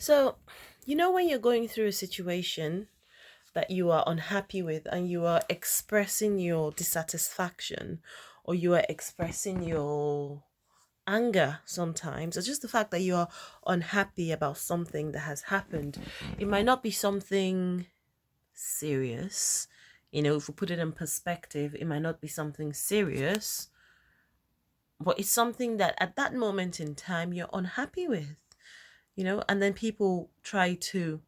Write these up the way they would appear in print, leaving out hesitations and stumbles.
So, when you're going through a situation that you are unhappy with and you are expressing your dissatisfaction or you are expressing your anger sometimes, or just the fact that you are unhappy about something that has happened, it might not be something serious. If we put it in perspective, it might not be something serious, but it's something that at that moment in time you're unhappy with, and then people try to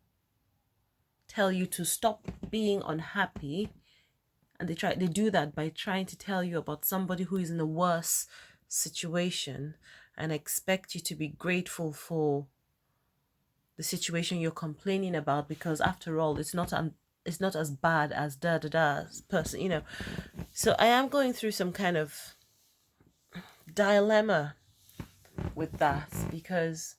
tell you to stop being unhappy, and they do that by trying to tell you about somebody who is in a worse situation and expect you to be grateful for the situation you're complaining about, because after all it's not as bad as da da da person. So I am going through some kind of dilemma with that, because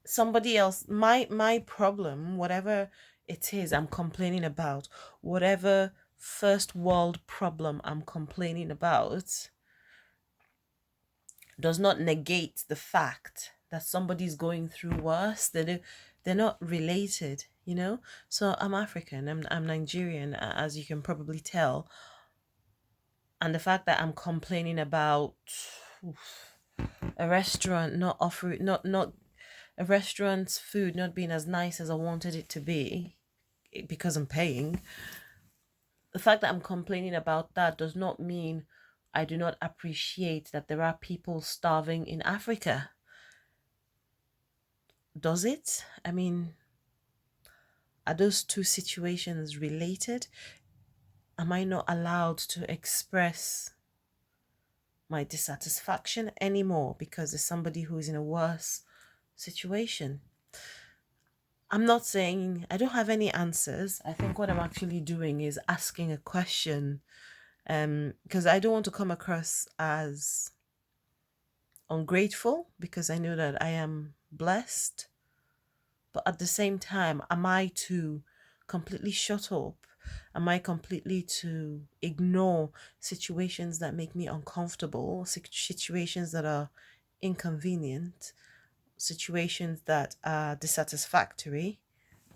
somebody else, my problem, whatever it is I'm complaining about, whatever first world problem I'm complaining about, does not negate the fact that somebody's going through worse. They're not related, so I'm African, I'm Nigerian, as you can probably tell. And the fact that I'm complaining about a restaurant not offering, not a restaurant's food not being as nice as I wanted it to be, because I'm paying. The fact that I'm complaining about that does not mean I do not appreciate that there are people starving in Africa. Does it? I mean, are those two situations related? Am I not allowed to express my dissatisfaction anymore because there's somebody who is in a worse situation? I'm not saying I don't have any answers. I think what I'm actually doing is asking a question, because I don't want to come across as ungrateful, because I know that I am blessed. But at the same time, am I to completely shut up? Am I completely to ignore situations that make me uncomfortable, situations that are inconvenient, situations that are dissatisfactory?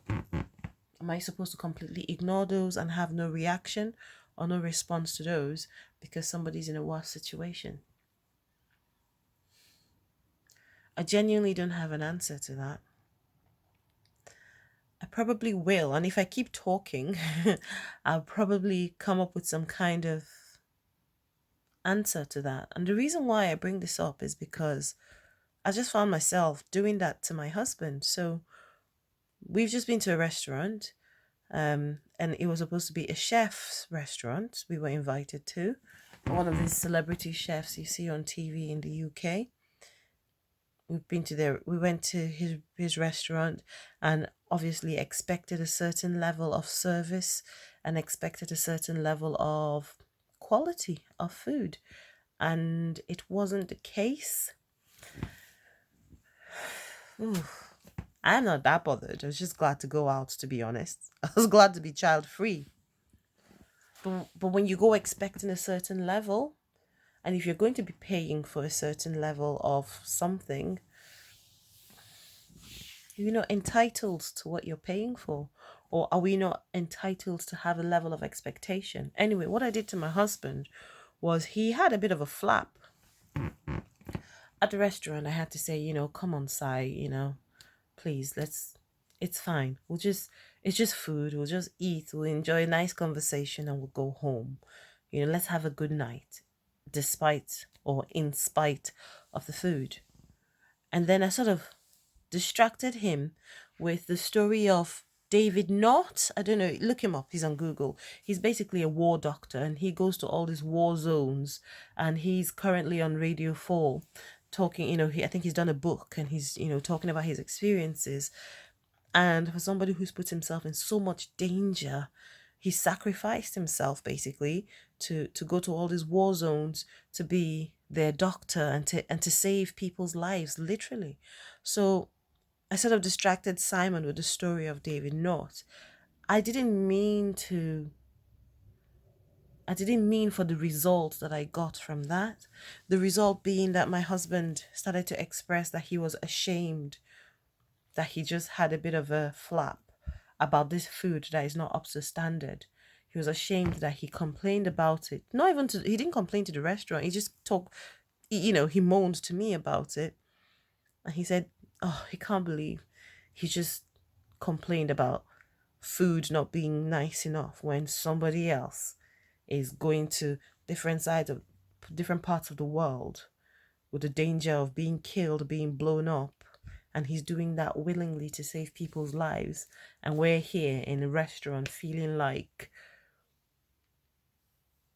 Am I supposed to completely ignore those and have no reaction or no response to those because somebody's in a worse situation? I genuinely don't have an answer to that. I probably will. And if I keep talking, I'll probably come up with some kind of answer to that. And the reason why I bring this up is because I just found myself doing that to my husband. So we've just been to a restaurant, and it was supposed to be a chef's restaurant we were invited to. One of these celebrity chefs you see on TV in the UK. We went to his restaurant, and obviously expected a certain level of service and expected a certain level of quality of food, and it wasn't the case. Ooh, I'm not that bothered. I was just glad to go out, to be honest. I was glad to be child free. But when you go expecting a certain level, and if you're going to be paying for a certain level of something, you're not entitled to what you're paying for. Or are we not entitled to have a level of expectation? Anyway, what I did to my husband was, he had a bit of a flap at the restaurant. I had to say, come on, Sai, please, it's fine. It's just food. We'll just eat. We'll enjoy a nice conversation and we'll go home. Let's have a good night, despite or in spite of the food. And then I sort of distracted him with the story of David Knott. I don't know, look him up. He's on Google. He's basically a war doctor, and he goes to all these war zones, and he's currently on Radio 4 talking, I think he's done a book, and he's, talking about his experiences. And for somebody who's put himself in so much danger, he sacrificed himself basically to go to all these war zones to be their doctor and to save people's lives, literally. So I sort of distracted Simon with the story of David North. I didn't mean to I didn't mean for the result that I got from that. The result being that my husband started to express that he was ashamed that he just had a bit of a flap about this food that is not up to standard. He was ashamed that he complained about it. Not even to, he didn't complain to the restaurant. He just talked, he moaned to me about it. And he said, oh, he can't believe he just complained about food not being nice enough when somebody else is going to different sides of different parts of the world with the danger of being killed, being blown up. And he's doing that willingly to save people's lives. And we're here in a restaurant feeling like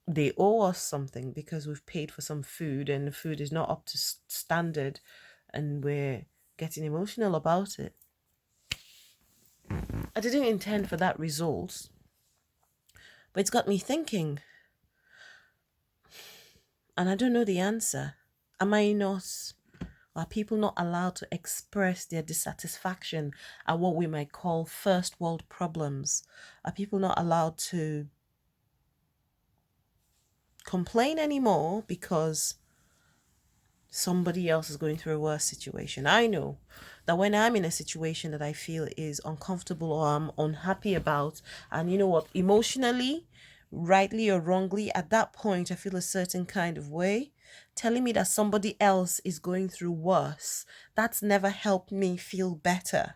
they owe us something because we've paid for some food and the food is not up to standard, and we're getting emotional about it. I didn't intend for that result, but it's got me thinking, and I don't know the answer. Are people not allowed to express their dissatisfaction at what we might call first world problems? Are people not allowed to complain anymore because somebody else is going through a worse situation? I know that when I'm in a situation that I feel is uncomfortable or I'm unhappy about, and you know what, emotionally, rightly or wrongly, at that point I feel a certain kind of way, telling me that somebody else is going through worse, that's never helped me feel better.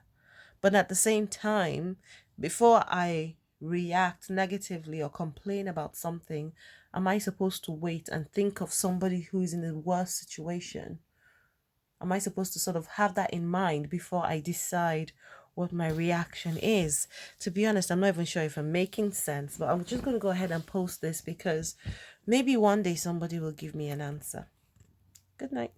But at the same time, before I react negatively or complain about something, am I supposed to wait and think of somebody who is in a worse situation? Am I supposed to sort of have that in mind before I decide what my reaction is? To be honest, I'm not even sure if I'm making sense, but I'm just going to go ahead and post this because maybe one day somebody will give me an answer. Good night.